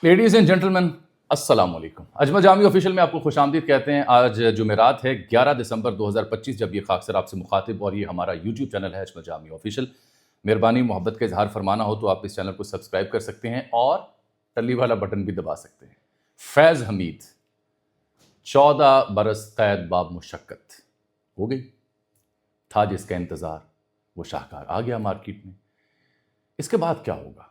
Ladies and gentlemen السلام علیکم. اجمل جامی official میں آپ کو خوش آمدید کہتے ہیں. آج جمعرات ہے 11 دسمبر 2025 جب یہ خاکسر آپ سے مخاطب اور یہ ہمارا یوٹیوب چینل ہے اجمل جامی آفیشیل. مہربانی محبت کا اظہار فرمانا ہو تو آپ اس چینل کو سبسکرائب کر سکتے ہیں اور ٹلی والا بٹن بھی دبا سکتے ہیں. فیض حمید 14 برس قید باب مشقت ہو گئی تھا جس کا انتظار وہ شاہکار آ گیا مارکیٹ میں. اس کے بعد کیا ہوگا؟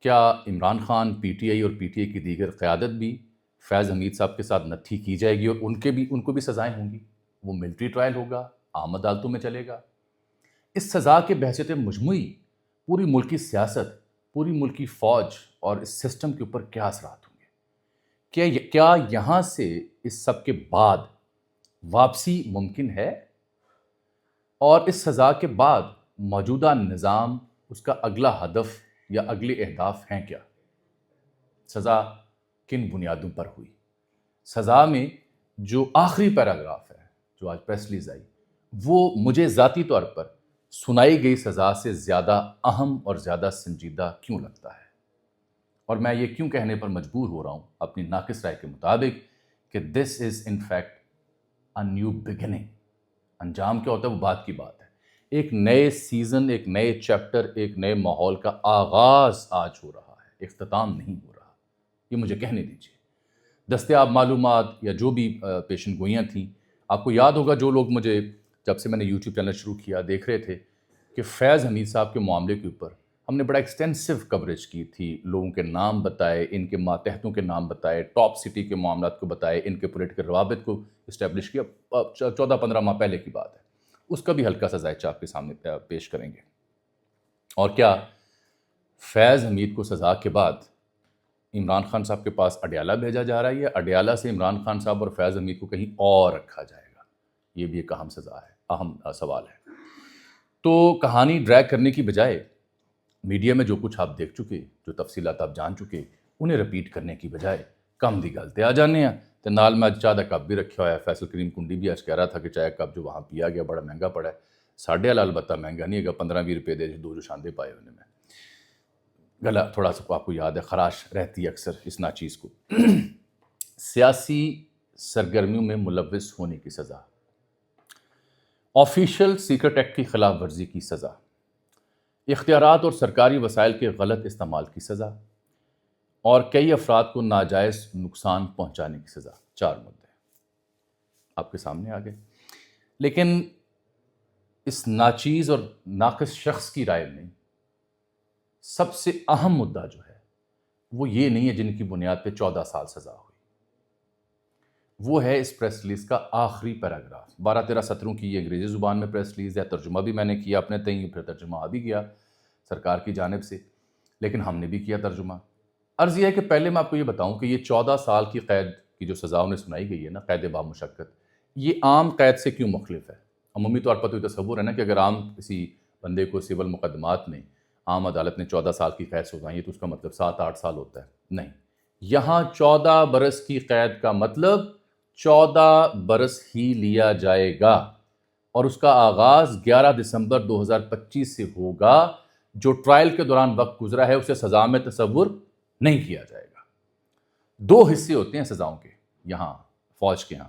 کیا عمران خان پی ٹی آئی اور پی ٹی آئی کی دیگر قیادت بھی فیض حمید صاحب کے ساتھ نتھی کی جائے گی اور ان کو بھی سزائیں ہوں گی؟ وہ ملٹری ٹرائل ہوگا، عام عدالتوں میں چلے گا؟ اس سزا کے بحثیت مجموعی پوری ملکی سیاست، پوری ملکی فوج اور اس سسٹم کے اوپر کیا اثرات ہوں گے؟ کیا یہاں سے اس سب کے بعد واپسی ممکن ہے؟ اور اس سزا کے بعد موجودہ نظام، اس کا اگلا ہدف یا اگلے اہداف ہیں کیا؟ سزا کن بنیادوں پر ہوئی؟ سزا میں جو آخری پیراگراف ہے جو آج پریس ریلیز آئی، وہ مجھے ذاتی طور پر سنائی گئی سزا سے زیادہ اہم اور زیادہ سنجیدہ کیوں لگتا ہے؟ اور میں یہ کیوں کہنے پر مجبور ہو رہا ہوں اپنی ناقص رائے کے مطابق کہ this is in fact a new beginning. انجام کیا ہوتا ہے وہ بعد کی بات ہے. ایک نئے سیزن، ایک نئے چیپٹر، ایک نئے ماحول کا آغاز آج ہو رہا ہے، اختتام نہیں ہو رہا. یہ مجھے کہنے دیجیے. دستیاب معلومات یا جو بھی پیشن گوئیاں تھیں، آپ کو یاد ہوگا جو لوگ مجھے جب سے میں نے یوٹیوب چینل شروع کیا دیکھ رہے تھے کہ فیض حمید صاحب کے معاملے کے اوپر ہم نے بڑا ایکسٹینسو کوریج کی تھی. لوگوں کے نام بتائے، ان کے ماتحتوں کے نام بتائے، ٹاپ سٹی کے معاملات کو بتائے، ان کے پولیٹیکل روابط کو اسٹیبلش کیا. 14-15 ماہ پہلے کی بات ہے. اس کا بھی ہلکا سا ذائچہ آپ کے سامنے پیش کریں گے. اور کیا فیض حمید کو سزا کے بعد عمران خان صاحب کے پاس اڈیالہ بھیجا جا رہا ہے یا اڈیالہ سے عمران خان صاحب اور فیض حمید کو کہیں اور رکھا جائے گا؟ یہ بھی ایک اہم سزا ہے، اہم سوال ہے. تو کہانی ڈریگ کرنے کی بجائے میڈیا میں جو کچھ آپ دیکھ چکے، جو تفصیلات آپ جان چکے، انہیں رپیٹ کرنے کی بجائے کم دی گل تے آ جانے ہیں. تو نال میں چاہ کا کپ بھی رکھا ہوا ہے. فیصل کریم کنڈی بھی آج کہہ رہا تھا کہ چائے کپ جو وہاں پیا گیا بڑا مہنگا پڑا ہے. ساڑھے والا البتہ مہنگا نہیں ہے گا، 15-20 روپے دے دو جو شاندے پائے انہیں. میں گلا تھوڑا سا آپ کو یاد ہے، خراش رہتی ہے اکثر اس ناچیز کو. سیاسی سرگرمیوں میں ملوث ہونے کی سزا، آفیشیل سیکرٹ ایکٹ کی خلاف ورزی کی سزا، اختیارات اور سرکاری وسائل کے غلط استعمال کی سزا، اور کئی افراد کو ناجائز نقصان پہنچانے کی سزا. 4 مدعے آپ کے سامنے آ گئے. لیکن اس ناچیز اور ناقص شخص کی رائے میں سب سے اہم مدعا جو ہے وہ یہ نہیں ہے جن کی بنیاد پہ 14 سال سزا ہوئی. وہ ہے اس پریس ریلیز کا آخری پیراگراف. 12-13 سطروں کی یہ انگریزی زبان میں پریس ریلیز ہے. ترجمہ بھی میں نے کیا اپنے تئیں، پھر ترجمہ آ بھی گیا سرکار کی جانب سے، لیکن ہم نے بھی کیا ترجمہ. عرض یہ ہے کہ پہلے میں آپ کو یہ بتاؤں کہ یہ 14 سال کی قید کی جو سزا انہیں سنائی گئی ہے نا، قید باب مشقت، یہ عام قید سے کیوں مختلف ہے؟ عمومی طور پر تو یہ تصور ہے نا کہ اگر عام کسی بندے کو سول مقدمات میں عام عدالت نے 14 سال کی قید سنائی ہے تو اس کا مطلب 7-8 سال ہوتا ہے. نہیں، یہاں 14 برس کی قید کا مطلب 14 برس ہی لیا جائے گا، اور اس کا آغاز 11 دسمبر 2025 سے ہوگا. جو ٹرائل کے دوران وقت گزرا ہے اسے سزا میں تصور نہیں کیا جائے گا. 2 حصے ہوتے ہیں سزاؤں کے یہاں فوج کے ہاں.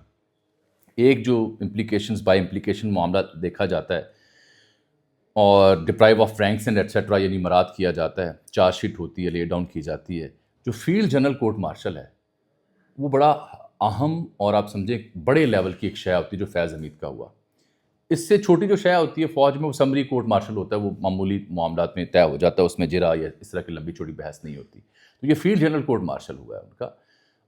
ایک جو امپلیکیشنز بائی امپلیکیشن معاملہ دیکھا جاتا ہے اور deprive of ranks and et cetera یعنی مراد کیا جاتا ہے، چارج شیٹ ہوتی ہے، لے ڈاؤن کی جاتی ہے. جو فیلڈ جنرل کورٹ مارشل ہے وہ بڑا اہم اور آپ سمجھیں بڑے لیول کی ایک شے ہوتی ہے جو فیض حمید کا ہوا. اس سے چھوٹی جو شے ہوتی ہے فوج میں وہ سمری کورٹ مارشل ہوتا ہے، وہ معمولی معاملات میں طے ہو جاتا ہے، اس میں جرا یا اس طرح کی لمبی چوڑی بحث نہیں ہوتی. تو یہ فیلڈ جنرل کورٹ مارشل ہوا ہے ان کا.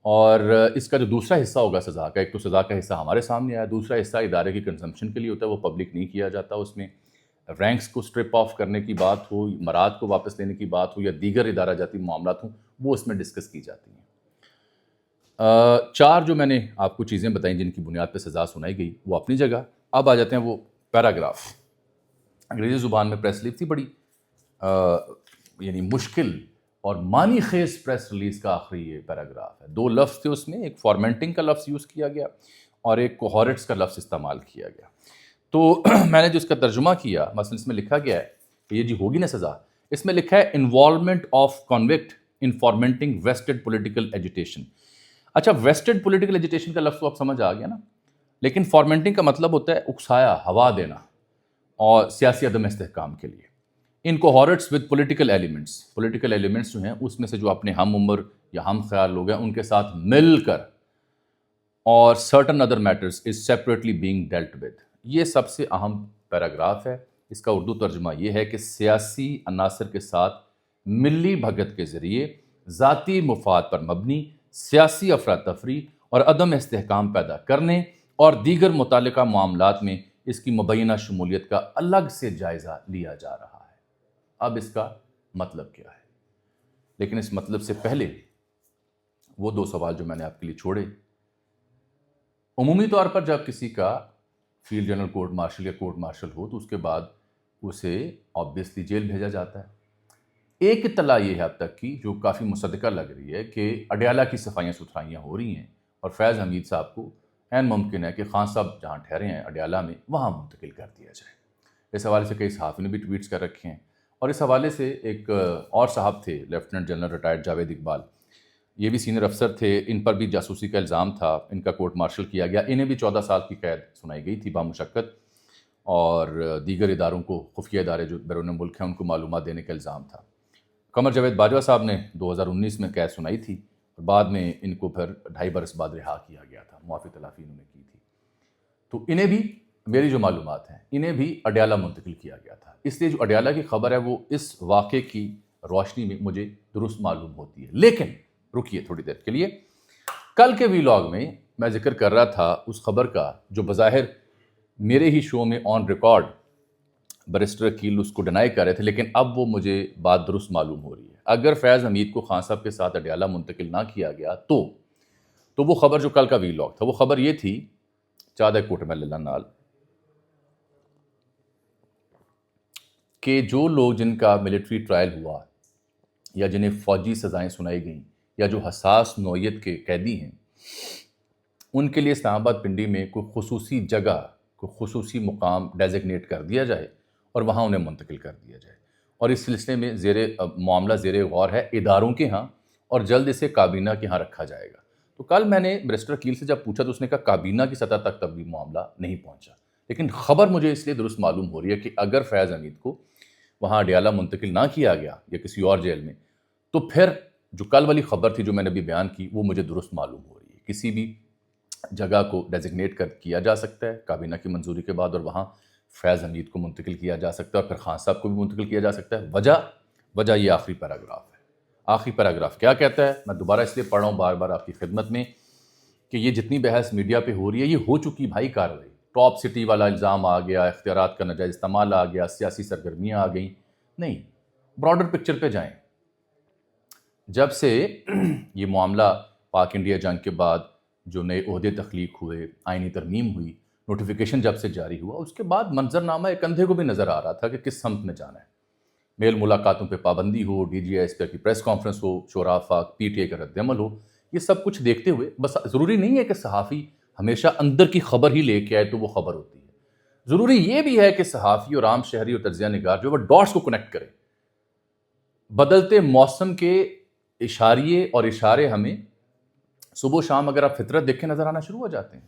اور اس کا جو دوسرا حصہ ہوگا سزا کا، ایک تو سزا کا حصہ ہمارے سامنے آیا، دوسرا حصہ ادارے کی کنزمپشن کے لیے ہوتا ہے، وہ پبلک نہیں کیا جاتا. اس میں رینکس کو سٹرپ آف کرنے کی بات ہو، مراد کو واپس لینے کی بات ہو یا دیگر ادارہ جاتی معاملات ہوں، وہ اس میں ڈسکس کی جاتی ہیں. 4 جو میں نے آپ کو چیزیں بتائیں جن کی بنیاد پہ سزا سنائی گئی وہ اپنی جگہ. اب آ جاتے ہیں وہ پیراگراف. انگریزی زبان میں پریس ریلیز تھی، بڑی یعنی مشکل اور معنی خیز پریس ریلیز کا آخری یہ پیراگراف ہے. 2 لفظ تھے اس میں، ایک فارمنٹنگ کا لفظ یوز کیا گیا اور ایک کوہورٹس کا لفظ استعمال کیا گیا. تو میں نے جو اس کا ترجمہ کیا، مثلا اس میں لکھا گیا ہے کہ یہ جی ہوگی نا سزا، اس میں لکھا ہے involvement of convict in fomenting vested political agitation. اچھا vested political agitation کا لفظ تو آپ سمجھ آ گیا نا, لیکن فارمنٹنگ کا مطلب ہوتا ہے اکسایا, ہوا دینا, اور سیاسی عدم استحکام کے لیے. ان کوہورٹس ود پولیٹیکل ایلیمنٹس جو ہیں اس میں سے جو اپنے ہم عمر یا ہم خیال لوگ ہیں ان کے ساتھ مل کر, اور certain other matters is separately being dealt with. یہ سب سے اہم پیراگراف ہے. اس کا اردو ترجمہ یہ ہے کہ سیاسی عناصر کے ساتھ ملی بھگت کے ذریعے ذاتی مفاد پر مبنی سیاسی افراتفری اور عدم استحکام پیدا کرنے اور دیگر متعلقہ معاملات میں اس کی مبینہ شمولیت کا الگ سے جائزہ لیا جا رہا ہے. اب اس کا مطلب کیا ہے؟ لیکن اس مطلب سے پہلے وہ دو سوال جو میں نے آپ کے لیے چھوڑے. عمومی طور پر جب کسی کا فیلڈ جنرل کورٹ مارشل یا کورٹ مارشل ہو تو اس کے بعد اسے آبویسلی جیل بھیجا جاتا ہے. ایک اطلاع یہ ہے اب تک کی جو کافی مصدقہ لگ رہی ہے کہ اڈیالہ کی صفائیاں ستھرائیاں ہو رہی ہیں اور فیض حمید صاحب کو عین ممکن ہے کہ خان صاحب جہاں ٹھہرے ہیں اڈیالہ میں وہاں منتقل کر دیا جائے. اس حوالے سے کئی صحافی نے بھی ٹویٹس کر رکھے ہیں, اور اس حوالے سے ایک اور صاحب تھے lieutenant general retired Javed Iqbal, یہ بھی سینئر افسر تھے, ان پر بھی جاسوسی کا الزام تھا, ان کا کورٹ مارشل کیا گیا, انہیں بھی 14 سال کی قید سنائی گئی تھی بامشقت, اور دیگر اداروں کو, خفیہ ادارے جو بیرون ملک ہیں ان کو معلومات دینے کا الزام تھا. قمر جاوید باجوہ صاحب نے 2019 میں قید سنائی تھی, اور بعد میں ان کو پھر 2.5 برس بعد رہا کیا گیا تھا, معافی تلافی انہوں نے کی تھی. تو انہیں بھی, میری جو معلومات ہیں, انہیں بھی اڈیالہ منتقل کیا گیا تھا. اس لیے جو اڈیالہ کی خبر ہے وہ اس واقعے کی روشنی میں مجھے درست معلوم ہوتی ہے. لیکن رکیے تھوڑی دیر کے لیے, کل کے ویلاگ میں ذکر کر رہا تھا اس خبر کا جو بظاہر میرے ہی شو میں آن ریکارڈ بیرسٹر عقیل اس کو ڈینائی کر رہے تھے, لیکن اب وہ مجھے بات درست معلوم ہو رہی ہے. اگر فیض حمید کو خان صاحب کے ساتھ اڈیالہ منتقل نہ کیا گیا تو وہ خبر جو کل کا ویلاگ تھا وہ خبر یہ تھی, چادہ کوٹ میں اللہ نال, کہ جو لوگ جن کا ملٹری ٹرائل ہوا یا جنہیں فوجی سزائیں سنائی گئیں یا جو حساس نوعیت کے قیدی ہیں, ان کے لیے اسلام آباد پنڈی میں کوئی خصوصی جگہ, کوئی خصوصی مقام ڈیزگنیٹ کر دیا جائے اور وہاں انہیں منتقل کر دیا جائے. اور اس سلسلے میں معاملہ زیر غور ہے اداروں کے ہاں, اور جلد اسے کابینہ کے ہاں رکھا جائے گا. تو کل میں نے بیرسٹر عقیل سے جب پوچھا تو اس نے کہا کابینہ کی سطح تک تب بھی معاملہ نہیں پہنچا. لیکن خبر مجھے اس لیے درست معلوم ہو رہی ہے کہ اگر فیض حمید کو وہاں اڈیالہ منتقل نہ کیا گیا یا کسی اور جیل میں, تو پھر جو کل والی خبر تھی جو میں نے ابھی بیان کی وہ مجھے درست معلوم ہو رہی ہے. کسی بھی جگہ کو ڈیزگنیٹ کیا جا سکتا ہے کابینہ کی منظوری کے بعد, اور وہاں فیض حمید کو منتقل کیا جا سکتا ہے, اور پھر خان صاحب کو بھی منتقل کیا جا سکتا ہے. وجہ یہ آخری پیراگراف ہے. آخری پیراگراف کیا کہتا ہے, میں دوبارہ اس لیے پڑھ رہا ہوں بار بار آپ کی خدمت میں, کہ یہ جتنی بحث میڈیا پہ ہو رہی ہے یہ ہو چکی بھائی کارروائی. ٹاپ سٹی والا الزام آ گیا, اختیارات کا ناجائز استعمال آ گیا, سیاسی سرگرمیاں آ گئیں. نہیں, براڈر پکچر پہ جائیں. جب سے یہ معاملہ پاک انڈیا جنگ کے بعد جو نئے عہدے تخلیق ہوئے, آئینی ترمیم ہوئی, نوٹیفیکیشن جب سے جاری ہوا, اس کے بعد منظرنامہ ایک اندھے کو بھی نظر آ رہا تھا کہ کس سمت میں جانا ہے. میل ملاقاتوں پہ پابندی ہو, D G I S P کی پریس کانفرنس ہو, شورا آفاق, پی ٹی اے کا رد عمل ہو, یہ سب کچھ دیکھتے ہوئے بس ضروری نہیں ہے کہ صحافی ہمیشہ اندر کی خبر ہی لے کے آئے تو وہ خبر ہوتی ہے. ضروری یہ بھی ہے کہ صحافی اور عام شہری اور تجزیہ نگار جو وہ ڈاٹس کو کنیکٹ کرے. بدلتے موسم کے اشاریے اور اشارے ہمیں صبح و شام اگر آپ فطرت دیکھیں نظر آنا شروع ہو جاتے ہیں.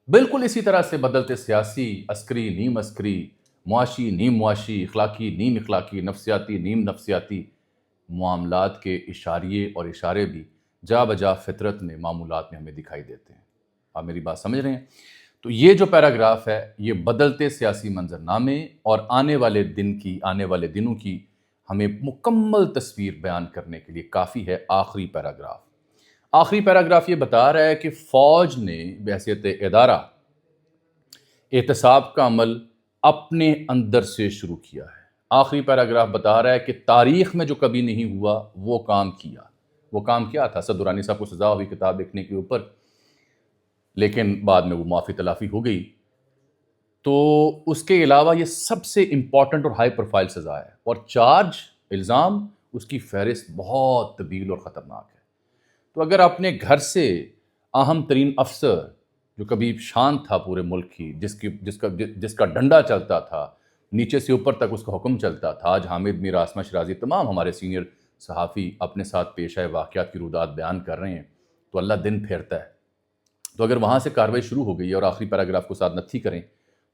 بالکل اسی طرح سے بدلتے سیاسی, عسکری, نیم عسکری, معاشی, نیم معاشی, اخلاقی, نیم اخلاقی, نفسیاتی, نیم نفسیاتی معاملات کے اشاریے اور اشارے بھی جا بجا فطرت میں, معمولات میں ہمیں دکھائی دیتے ہیں. آپ میری بات سمجھ رہے ہیں؟ تو یہ جو پیراگراف ہے یہ بدلتے سیاسی منظرنامے اور آنے والے دنوں کی ہمیں مکمل تصویر بیان کرنے کے لیے کافی ہے. آخری پیراگراف یہ بتا رہا ہے کہ فوج نے بحیثیت ادارہ احتساب کا عمل اپنے اندر سے شروع کیا ہے. آخری پیراگراف بتا رہا ہے کہ تاریخ میں جو کبھی نہیں ہوا وہ کام کیا. وہ کام کیا تھا؟ اسد درانی صاحب کو سزا ہوئی کتاب لکھنے کے اوپر, لیکن بعد میں وہ معافی تلافی ہو گئی. تو اس کے علاوہ یہ سب سے امپورٹنٹ اور ہائی پروفائل سزا ہے, اور چارج, الزام, اس کی فہرست بہت طویل اور خطرناک ہے. تو اگر اپنے گھر سے اہم ترین افسر جو کبھی شان تھا پورے ملک کی, جس کا ڈنڈا چلتا تھا, نیچے سے اوپر تک اس کا حکم چلتا تھا, آج حامد میر, آسما شرازی, تمام ہمارے سینئر صحافی اپنے ساتھ پیش آئے واقعات کی رودات بیان کر رہے ہیں تو اللہ دن پھیرتا ہے. تو اگر وہاں سے کارروائی شروع ہو گئی ہے اور آخری پیراگراف کو ساتھ نتھی کریں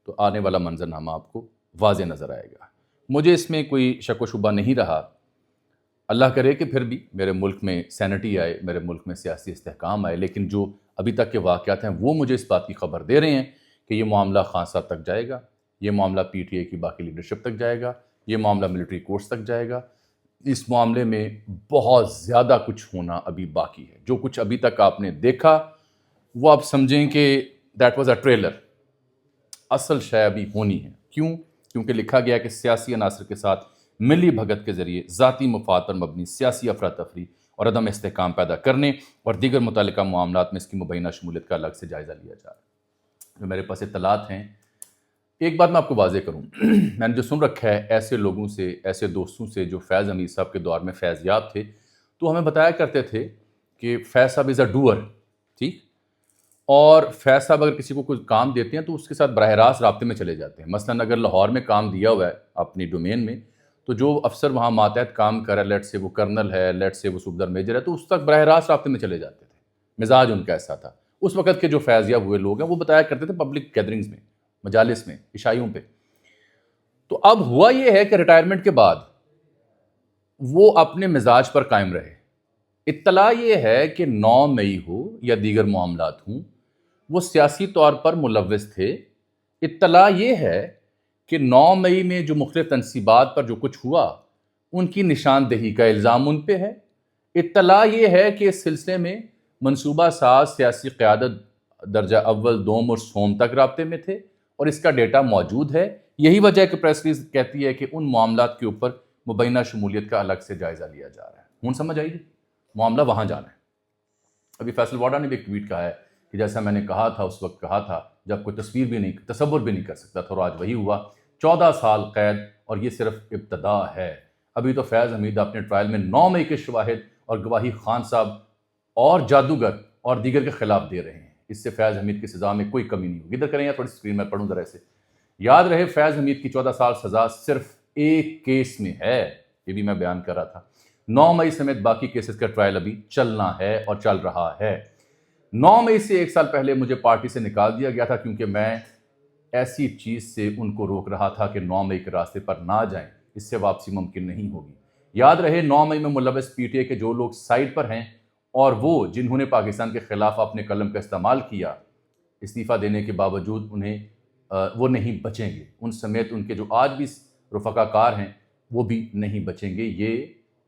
تو آنے والا منظر نامہ آپ کو واضح نظر آئے گا. مجھے اس میں کوئی شک و شبہ نہیں رہا. اللہ کرے کہ پھر بھی میرے ملک میں سینٹی آئے, میرے ملک میں سیاسی استحکام آئے, لیکن جو ابھی تک کے واقعات ہیں وہ مجھے اس بات کی خبر دے رہے ہیں کہ یہ معاملہ خان صاحب تک جائے گا, یہ معاملہ پی ٹی آئی کی باقی لیڈرشپ تک جائے گا, یہ معاملہ ملٹری کورٹس تک جائے گا. اس معاملے میں بہت زیادہ کچھ ہونا ابھی باقی ہے. جو کچھ ابھی تک آپ نے دیکھا وہ آپ سمجھیں کہ دیٹ واز اے ٹریلر. اصل شے ابھی ہونی ہے. کیوں؟ کیونکہ لکھا گیا کہ سیاسی عناصر کے ساتھ ملی بھگت کے ذریعے ذاتی مفاد پر مبنی سیاسی افراتفری اور عدم استحکام پیدا کرنے اور دیگر متعلقہ معاملات میں اس کی مبینہ شمولیت کا الگ سے جائزہ لیا جا رہا ہے. جو میرے پاس اطلاعات ہیں, ایک بات میں آپ کو واضح کروں, میں نے جو سن رکھا ہے ایسے لوگوں سے, ایسے دوستوں سے جو فیض حمید صاحب کے دور میں فیض یاب تھے, تو ہمیں بتایا کرتے تھے کہ فیض صاحب از اے ڈوئر. ٹھیک, اور فیض صاحب اگر کسی کو کوئی کام دیتے ہیں تو اس کے ساتھ براہ راست رابطے میں چلے جاتے ہیں. مثلا اگر لاہور میں کام دیا ہوا ہے اپنی ڈومین میں, تو جو افسر وہاں ماتحت کام کرے, لیٹ سے وہ کرنل ہے, لیٹ سے وہ صوبیدار میجر ہے, تو اس تک براہ راست رابطے میں چلے جاتے تھے. مزاج ان کا ایسا تھا. اس وقت کے جو فیض یاب ہوئے لوگ ہیں وہ بتایا کرتے تھے پبلک گیدرنگز میں, مجالس میں, عشائیوں پہ. تو اب ہوا یہ ہے کہ ریٹائرمنٹ کے بعد وہ اپنے مزاج پر قائم رہے. اطلاع یہ ہے کہ 9 مئی ہو یا دیگر معاملات ہوں, وہ سیاسی طور پر ملوث تھے. اطلاع یہ ہے کہ 9 مئی میں جو مختلف تنصیبات پر جو کچھ ہوا ان کی نشاندہی کا الزام ان پہ ہے. اطلاع یہ ہے کہ اس سلسلے میں منصوبہ ساز سیاسی قیادت درجہ اول, دوم اور سوم تک رابطے میں تھے اور اس کا ڈیٹا موجود ہے. یہی وجہ ہے کہ پریس ریلیز کہتی ہے کہ ان معاملات کے اوپر مبینہ شمولیت کا الگ سے جائزہ لیا جا رہا ہے. ہوں سمجھ آئی؟ معاملہ وہاں جانا ہے. ابھی فیصل واڈا نے بھی ایک ٹویٹ کہا ہے کہ جیسا میں نے کہا تھا اس وقت کہا تھا جب کوئی تصویر بھی نہیں, تصور بھی نہیں کر سکتا تھا, اور آج وہی ہوا. 14 سال قید, اور یہ صرف ابتدا ہے. ابھی تو فیض حمید اپنے ٹرائل میں 9 مئی کے شواہد اور گواہی خان صاحب اور جادوگر اور دیگر کے خلاف دے رہے ہیں. اس سے فیض حمید کی سزا میں کوئی کمی نہیں ہوگی. ادھر کریں یا تھوڑی اسکرین میں پڑھوں ذرا سے. یاد رہے فیض حمید کی 14 سال سزا صرف ایک کیس میں ہے, یہ بھی میں بیان کر رہا تھا. 9 مئی سمیت باقی کیسز کا ٹرائل ابھی چلنا ہے اور چل رہا ہے. 9 مئی سے 1 سال پہلے مجھے پارٹی سے نکال دیا گیا تھا کیونکہ میں ایسی چیز سے ان کو روک رہا تھا کہ 9 مئی کے راستے پر نہ جائیں, اس سے واپسی ممکن نہیں ہوگی. یاد رہے 9 مئی میں ملوث پی ٹی آئی کے جو لوگ سائٹ پر ہیں اور وہ جنہوں نے پاکستان کے خلاف اپنے قلم کا استعمال کیا, استعفیٰ دینے کے باوجود انہیں وہ نہیں بچیں گے. ان سمیت ان کے جو آج بھی رفقا کار ہیں وہ بھی نہیں بچیں گے. یہ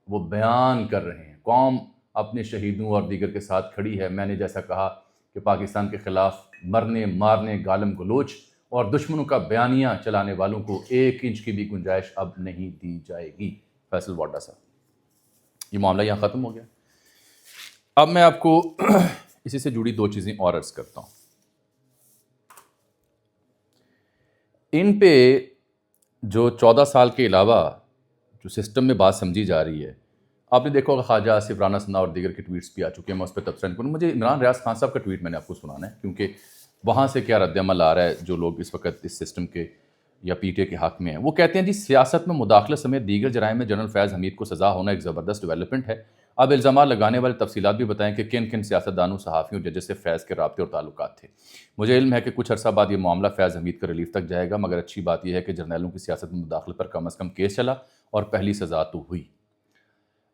وہ بیان کر رہے ہیں. قوم اپنے شہیدوں اور دیگر کے ساتھ کھڑی ہے. میں نے جیسا کہا کہ پاکستان کے خلاف مرنے مارنے, گالم گلوچ اور دشمنوں کا بیانیہ چلانے والوں کو 1 انچ کی بھی گنجائش اب نہیں دی جائے گی. فیصل واڈا صاحب, یہ معاملہ یہاں ختم ہو گیا. اب میں آپ کو اسی سے جڑی 2 چیزیں اور عرض کرتا ہوں. ان پہ جو 14 سال کے علاوہ جو سسٹم میں بات سمجھی جا رہی ہے, آپ نے دیکھا ہوگا خواجہ آصف رانا ثنا اور دیگر کے ٹویٹس بھی آ چکے ہیں. میں اس پہ تبصرہ نہیں کروں. مجھے عمران ریاض خان صاحب کا ٹویٹ میں نے آپ کو سنانا ہے کیونکہ وہاں سے کیا رد عمل آ رہا ہے جو لوگ اس وقت اس سسٹم کے یا پی ٹی اے کے حق میں ہیں. وہ کہتے ہیں جی سیاست میں مداخلت سمیت دیگر جرائم میں جنرل فیض حمید کو سزا ہونا ایک زبردست ڈیولپمنٹ ہے. اب الزامات لگانے والے تفصیلات بھی بتائیں کہ کن کن سیاستدانوں, صحافیوں, ججز سے فیض کے رابطے اور تعلقات تھے. مجھے علم ہے کہ کچھ عرصہ بعد یہ معاملہ فیض حمید کا ریلیف تک جائے گا, مگر اچھی بات یہ ہے کہ جرنیلوں کی سیاست میں مداخلت پر کم از کم کیس چلا اور پہلی سزا تو ہوئی.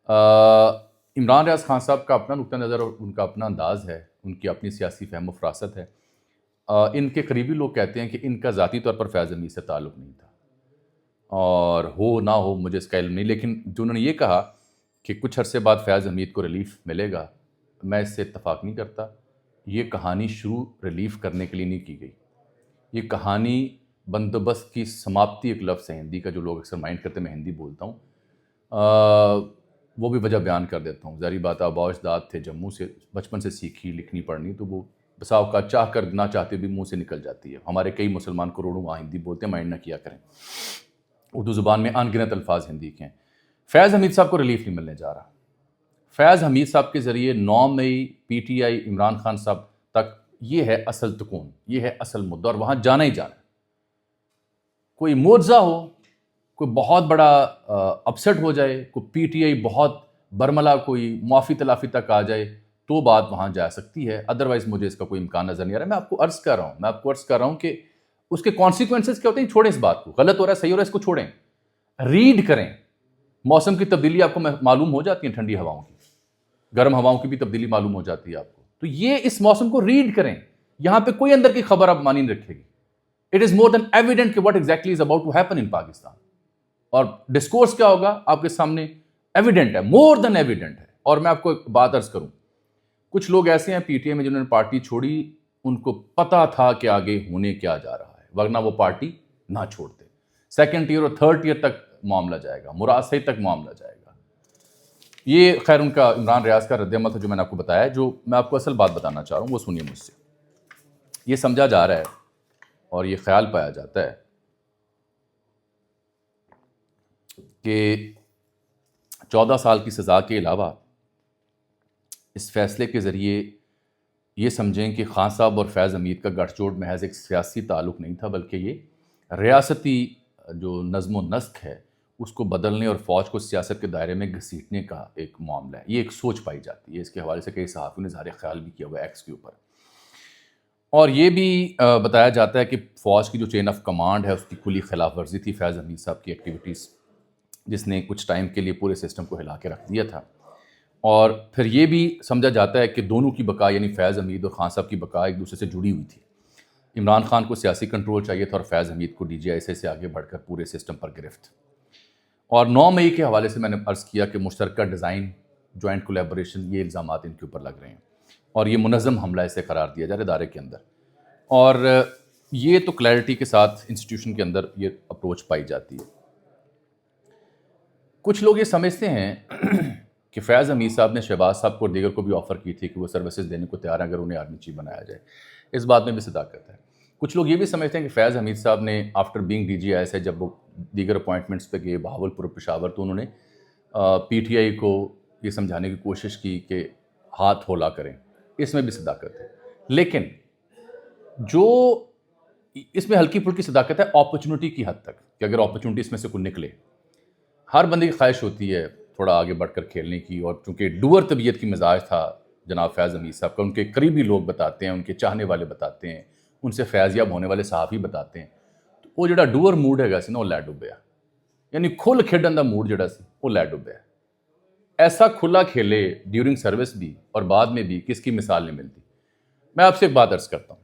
عمران ریاض خان صاحب کا اپنا نقطہ نظر اور ان کا اپنا انداز ہے, ان کی اپنی سیاسی فہم و فراست ہے. ان کے قریبی لوگ کہتے ہیں کہ ان کا ذاتی طور پر فیض حمید سے تعلق نہیں تھا, اور ہو نہ ہو مجھے اس کا علم نہیں, لیکن جو انہوں نے یہ کہا کہ کچھ عرصے بعد فیض حمید کو ریلیف ملے گا, میں اس سے اتفاق نہیں کرتا. یہ کہانی شروع ریلیف کرنے کے لیے نہیں کی گئی. یہ کہانی بندوبست کی سماپتی, ایک لفظ ہے ہندی کا جو لوگ اکثر مائنڈ کرتے, میں ہندی بولتا ہوں, وہ بھی وجہ بیان کر دیتا ہوں. ظاہری بات آباء و اجداد تھے جموں سے, بچپن سے سیکھی لکھنی پڑھنی, تو وہ بسا اوقات چاہ کر نہ چاہتے بھی منہ سے نکل جاتی ہے. ہمارے کئی مسلمان کروڑوں وہاں ہندی بولتے ہیں, مائنڈ نہ کیا کریں. اردو زبان میں ان گنت الفاظ ہندی کے ہیں. فیض حمید صاحب کو ریلیف نہیں ملنے جا رہا. فیض حمید صاحب کے ذریعے 9 مئی P T I Imran Khan صاحب تک, یہ ہے اصل تکون, یہ ہے اصل مدعا, اور وہاں جانا ہی جانا ہے. کوئی معجزہ ہو, کوئی بہت بڑا اپسٹ ہو جائے, کوئی پی ٹی آئی بہت برملا کوئی معافی تلافی تک آ جائے تو بات وہاں جا سکتی ہے، ادروائز مجھے اس کا کوئی امکان نظر نہیں آ رہا ہے۔ میں آپ کو عرض کر رہا ہوں کہ اس کے کانسیکوینسز کیا ہوتے ہیں، چھوڑیں اس بات کو، غلط ہو رہا ہے صحیح ہو رہا ہے اس کو چھوڑیں، ریڈ کریں۔ موسم کی تبدیلی آپ کو معلوم ہو جاتی ہے، ٹھنڈی ہواؤں کی، گرم ہواؤں کی بھی تبدیلی معلوم ہو جاتی ہے آپ کو، تو یہ اس موسم کو ریڈ کریں۔ یہاں پہ کوئی اندر کی خبر آپ مانی نہیں رکھے گی۔ اٹ از مور دین ایویڈنٹ کہ what exactly is about to happen in Pakistan, اور ڈسکورس کیا ہوگا آپ کے سامنے ایویڈنٹ ہے، مور دین ایویڈنٹ ہے۔ اور میں آپ کو ایک بات عرض کروں، کچھ لوگ ایسے ہیں پی ٹی اے میں جنہوں نے پارٹی چھوڑی، ان کو پتا تھا کہ آگے ہونے کیا جا رہا ہے، ورنہ وہ پارٹی نہ چھوڑتے۔ سیکنڈ ٹیئر اور تھرڈ ٹیئر تک معاملہ جائے گا، مراد صحیح تک معاملہ جائے گا۔ یہ خیر ان کا عمران ریاض کا رد عمل تھا جو میں نے آپ کو بتایا۔ جو میں آپ کو اصل بات بتانا چاہ رہا ہوں وہ سنیے مجھ سے۔ یہ سمجھا جا رہا ہے اور یہ خیال پایا جاتا ہے کہ 14 سال کی سزا کے علاوہ اس فیصلے کے ذریعے یہ سمجھیں کہ خان صاحب اور فیض حمید کا گٹھ جوڑ محض ایک سیاسی تعلق نہیں تھا، بلکہ یہ ریاستی جو نظم و نسق ہے اس کو بدلنے اور فوج کو سیاست کے دائرے میں گھسیٹنے کا ایک معاملہ ہے۔ یہ ایک سوچ پائی جاتی ہے، اس کے حوالے سے کئی صحافیوں نے اظہار خیال بھی کیا ہوا ہے ایکس کے اوپر، اور یہ بھی بتایا جاتا ہے کہ فوج کی جو چین آف کمانڈ ہے اس کی کھلی خلاف ورزی تھی فیض حمید صاحب کی ایکٹیویٹیز، جس نے کچھ ٹائم کے لیے پورے سسٹم کو ہلا کے رکھ دیا تھا۔ اور پھر یہ بھی سمجھا جاتا ہے کہ دونوں کی بقا، یعنی فیض حمید اور خان صاحب کی بقا ایک دوسرے سے جڑی ہوئی تھی۔ عمران خان کو سیاسی کنٹرول چاہیے تھا اور فیض حمید کو ڈی جی آئی سے آگے بڑھ کر پورے سسٹم پر گرفت۔ اور 9 مئی کے حوالے سے میں نے عرض کیا کہ مشترکہ ڈیزائن، جوائنٹ کولیبوریشن، یہ الزامات ان کے اوپر لگ رہے ہیں اور یہ منظم حملہ اسے قرار دیا جا رہا ہے ادارے کے اندر۔ اور یہ تو کلیئرٹی کے ساتھ انسٹیٹیوشن کے اندر یہ اپروچ پائی جاتی ہے۔ کچھ لوگ یہ سمجھتے ہیں کہ فیض حمید صاحب نے شہباز صاحب کو اور دیگر کو بھی آفر کی تھی کہ وہ سروسز دینے کو تیار ہیں اگر انہیں آرمی چیف بنایا جائے۔ اس بات میں بھی صداقت ہے۔ کچھ لوگ یہ بھی سمجھتے ہیں کہ فیض حمید صاحب نے آفٹر بینگ ڈی جی آئی سے جب وہ دیگر اپوائنٹمنٹس پہ گئے بہاولپور پشاور، تو انہوں نے پی ٹی آئی کو یہ سمجھانے کی کوشش کی کہ ہاتھ ہولا کریں، اس میں بھی صداقت ہے۔ لیکن جو اس میں ہلکی پھلکی صداقت ہے اپرچونٹی کی حد تک، کہ اگر اپرچونٹی اس میں سے کوئی نکلے، ہر بندے کی خواہش ہوتی ہے تھوڑا آگے بڑھ کر کھیلنے کی، اور چونکہ ڈوور طبیعت کی مزاج تھا جناب فیض حمید صاحب کا، ان کے قریبی لوگ بتاتے ہیں، ان کے چاہنے والے بتاتے ہیں، ان سے فیضیاب ہونے والے صحافی بتاتے ہیں، تو وہ جڑا ڈوور موڈ ہے گا سی نا وہ لے ڈبیا، یعنی کھل کھیڈن دا موڈ جڑا سی وہ لے ڈبیا۔ ایسا کھلا کھیلے ڈیورنگ سروس بھی اور بعد میں بھی کس کی مثال نہیں ملتی۔ میں آپ سے ایک بات عرض کرتا ہوں،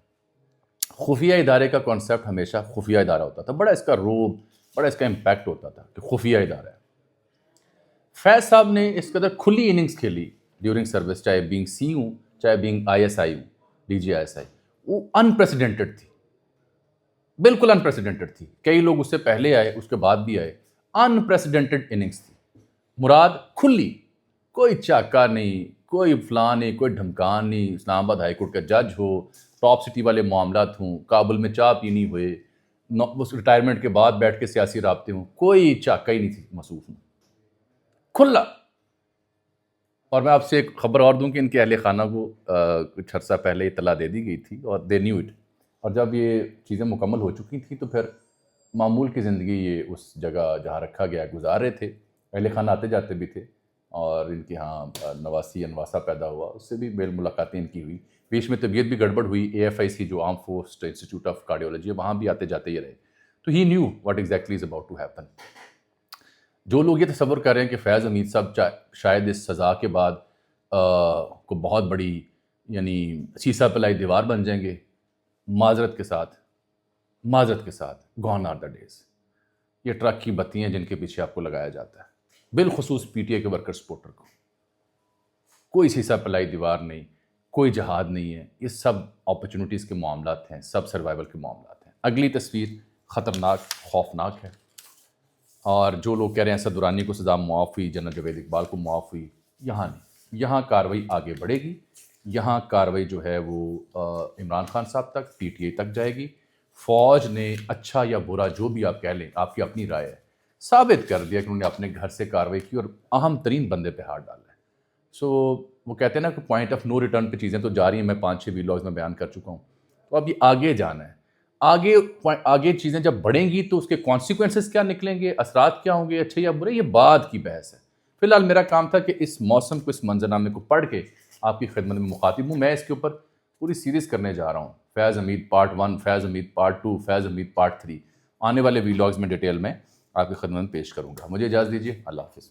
خفیہ ادارے کا کانسیپٹ ہمیشہ خفیہ ادارہ ہوتا تھا، بڑا اس کا روب، بڑا اس کا امپیکٹ ہوتا تھا کہ خفیہ ادارہ ہے۔ فیض صاحب نے اس قدر کھلی اننگز کھیلی ڈیورنگ سروس، چاہے بینگ سی ہوں، چاہے بینگ آئی ایس آئی ہوں، D G I S I, وہ انپریسیڈنٹڈ تھی، بالکل انپریسیڈنٹڈ تھی۔ کئی لوگ اس سے پہلے آئے، اس کے بعد بھی آئے، انپریسیڈنٹڈ اننگز تھی۔ مراد کھلی، کوئی چاکا نہیں، کوئی فلاں نہیں، کوئی ڈھمکان نہیں، اسلام آباد ہائی کورٹ کا جج ہو، ٹاپ سٹی والے معاملات ہوں، کابل میں چاہ پینی ہوئے، اس ریٹائرمنٹ کے بعد بیٹھ کے سیاسی رابطے ہوں، کوئی چاکا ہی نہیں تھی مصروف میں، کھلا۔ اور میں آپ سے ایک خبر اور دوں کہ ان کے اہل خانہ کو کچھ عرصہ پہلے اطلاع دے دی گئی تھی اور دے نیو اٹ، اور جب یہ چیزیں مکمل ہو چکی تھیں تو پھر معمول کی زندگی یہ اس جگہ جہاں رکھا گیا گزار رہے تھے۔ اہل خانہ آتے جاتے بھی تھے، اور ان کے ہاں نواسی انواسہ پیدا ہوا، اس سے بھی میل ملاقاتیں ان کی ہوئی۔ بیچ میں طبیعت بھی گڑبڑ ہوئی، اے ایف آئی سی جو arm force institute of cardiology ہے وہاں بھی آتے جاتے یہ رہے، تو ہی knew what exactly is about to happen. جو لوگ یہ تصور کر رہے ہیں کہ فیض حمید صاحب شاید اس سزا کے بعد کو بہت بڑی یعنی سیسا پلائی دیوار بن جائیں گے، معذرت کے ساتھ گون آر دا ڈیز۔ یہ ٹرک کی بتیاں جن کے پیچھے آپ کو لگایا جاتا ہے، بالخصوص پی ٹی اے کے ورکر سپورٹر کو، کوئی سیسا پلائی دیوار نہیں، کوئی جہاد نہیں ہے، یہ سب اپرچونٹیز کے معاملات ہیں، سب سروائیول کے معاملات ہیں۔ اگلی تصویر خطرناک، خوفناک ہے، اور جو لوگ کہہ رہے ہیں اسد درانی کو سزا معاف ہوئی، جنرل جاوید اقبال کو معاف ہوئی، یہاں نہیں، یہاں کارروائی آگے بڑھے گی، یہاں کارروائی جو ہے وہ عمران خان صاحب تک، پی ٹی اے تک جائے گی۔ فوج نے اچھا یا برا جو بھی آپ کہہ لیں، آپ کی اپنی رائے ہے، ثابت کر دیا کہ انہوں نے اپنے گھر سے کارروائی کی اور اہم ترین بندے پہ ہاتھ ڈالا ہے۔ سو وہ کہتے ہیں نا کہ پوائنٹ آف نو ریٹرن پہ چیزیں تو جاری ہیں، میں 5-6 ویلاگز میں بیان کر چکا ہوں، تو اب یہ آگے جانا ہے۔ آگے چیزیں جب بڑھیں گی تو اس کے کانسیکوینسز کیا نکلیں گے، اثرات کیا ہوں گے، اچھے یا برے، یہ بعد کی بحث ہے۔ فی الحال میرا کام تھا کہ اس موسم کو، اس منظرنامے کو پڑھ کے آپ کی خدمت میں مخاطب ہوں. میں اس کے اوپر پوری سیریز کرنے جا رہا ہوں. فیض حمید پارٹ 1، فیض حمید پارٹ 2، فیض حمید پارٹ 3. آنے والے ویلاگز میں ڈیٹیل میں آپ کی خدمت میں پیش کروں گا. مجھے اجازت دیجیے. اللہ حافظ.